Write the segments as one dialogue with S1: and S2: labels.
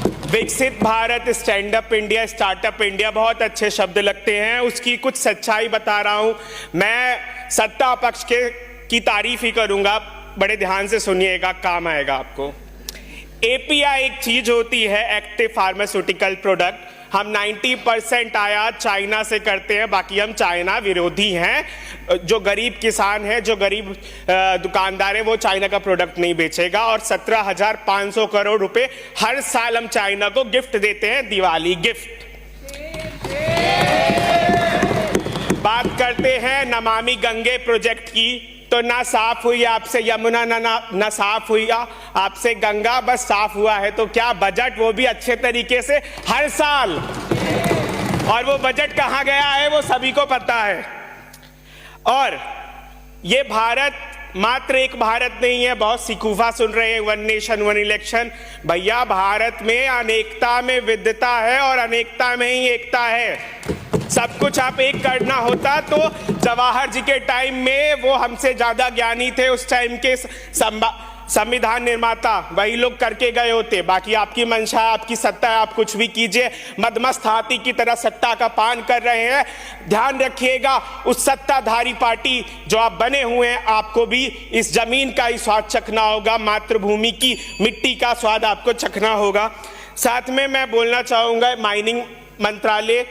S1: विकसित Bharat, stand up India, startup India बहुत अच्छे शब्द लगते हैं। उसकी कुछ सच्चाई बता रहा हूं। मैं सत्ता पक्ष की तारीफ ही करूंगा, बड़े ध्यान से सुनिएगा, काम आएगा आपको। एपीआई एक चीज होती है, एक्टिव फार्मास्यूटिकल प्रोडक्ट। हम 90% आयात चाइना से करते हैं, बाकी हम चाइना विरोधी हैं। जो गरीब किसान है, जो गरीब दुकानदार है, वो चाइना का प्रोडक्ट नहीं बेचेगा। और 17,500 करोड़ रुपए हर साल हम चाइना को गिफ्ट देते हैं, दिवाली गिफ्ट। बात करते हैं नमामि गंगे प्रोजेक्ट की, तो ना साफ हुई आपसे यमुना, ना साफ हुई आपसे गंगा, बस साफ हुआ है तो क्या बजट, वो भी अच्छे तरीके से हर साल। और वो बजट कहां गया है वो सभी को पता है। और ये भारत मात्र एक भारत नहीं है। बहुत सिकूफा सुन रहे हैं, वन नेशन वन इलेक्शन। भैया, भारत में अनेकता में विविधता है और अनेकता में ही एकता है। सब कुछ आप एक करना होता तो जवाहर जी के टाइम में वो हमसे ज्यादा ज्ञानी थे, उस टाइम के संविधान निर्माता, वही लोग करके गए होते। बाकी आपकी मंशा, आपकी सत्ता है, आप कुछ भी कीजिए। मदमस्त हाथी की तरह सत्ता का पान कर रहे हैं। ध्यान रखिएगा, उस सत्ताधारी पार्टी जो आप बने हुए हैं, आपको भी इस जमीन का ही स्वाद चखना होगा, मातृभूमि की मिट्टी का स्वाद आपको चखना होगा। साथ में मैं बोलना चाहूंगा, माइनिंग मंत्रालय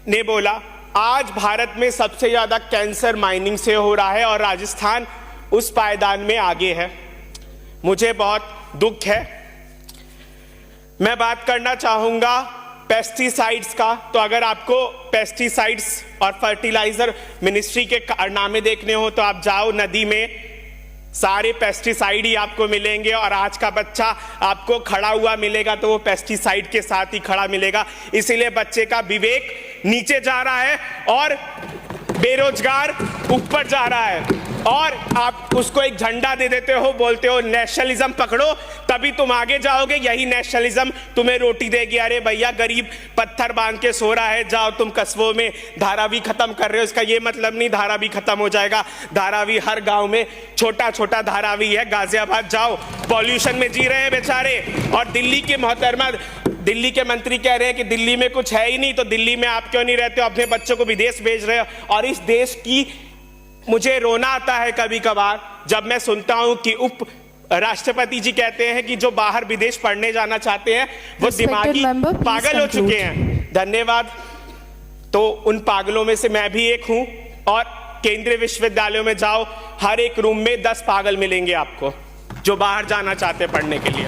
S1: ने बोला आज भारत में सबसे ज्यादा कैंसर माइनिंग से हो रहा है और राजस्थान उस पायदान में आगे है। मुझे बहुत दुख है। मैं बात करना चाहूंगा पेस्टिसाइड्स का। तो अगर आपको पेस्टिसाइड्स और फर्टिलाइजर मिनिस्ट्री के कारनामे देखने हो तो आप जाओ नदी में, सारे पेस्टिसाइड ही आपको मिलेंगे। और आज का बच्चा आपको खड़ा हुआ मिलेगा तो वो पेस्टिसाइड के साथ ही खड़ा मिलेगा। इसीलिए बच्चे का विवेक नीचे जा रहा है और बेरोजगार ऊपर जा रहा है। और आप उसको एक झंडा दे देते हो, बोलते हो नेशनलिज्म पकड़ो, तभी तुम आगे जाओगे। यही नेशनलिज्म तुम्हें रोटी देगी। अरे भैया, गरीब पत्थर बांध के सो रहा है, जाओ तुम कस्बों में धारावी खत्म कर रहे हो। इसका ये मतलब नहीं धारावी खत्म हो जाएगा। धारावी हर गांव में छोटा छोटा धारावी है। गाजियाबाद जाओ, पॉल्यूशन में जी रहे हैं बेचारे। और दिल्ली के मोहतरमा, दिल्ली के मंत्री कह रहे हैं कि दिल्ली में कुछ है ही नहीं, तो दिल्ली में आप क्यों नहीं रहते हो, अपने बच्चों को विदेश भेज रहे हो। और इस देश की मुझे रोना आता है कभी कभार जब मैं सुनता हूं कि उप राष्ट्रपति जी कहते हैं कि जो बाहर विदेश पढ़ने जाना चाहते हैं वो दिमागी पागल हो चुके हैं। धन्यवाद। तो उन पागलों में से मैं भी एक हूं। और केंद्रीय विश्वविद्यालयों में जाओ, हर एक रूम में 10 पागल मिलेंगे आपको जो बाहर जाना चाहते हैं पढ़ने के लिए।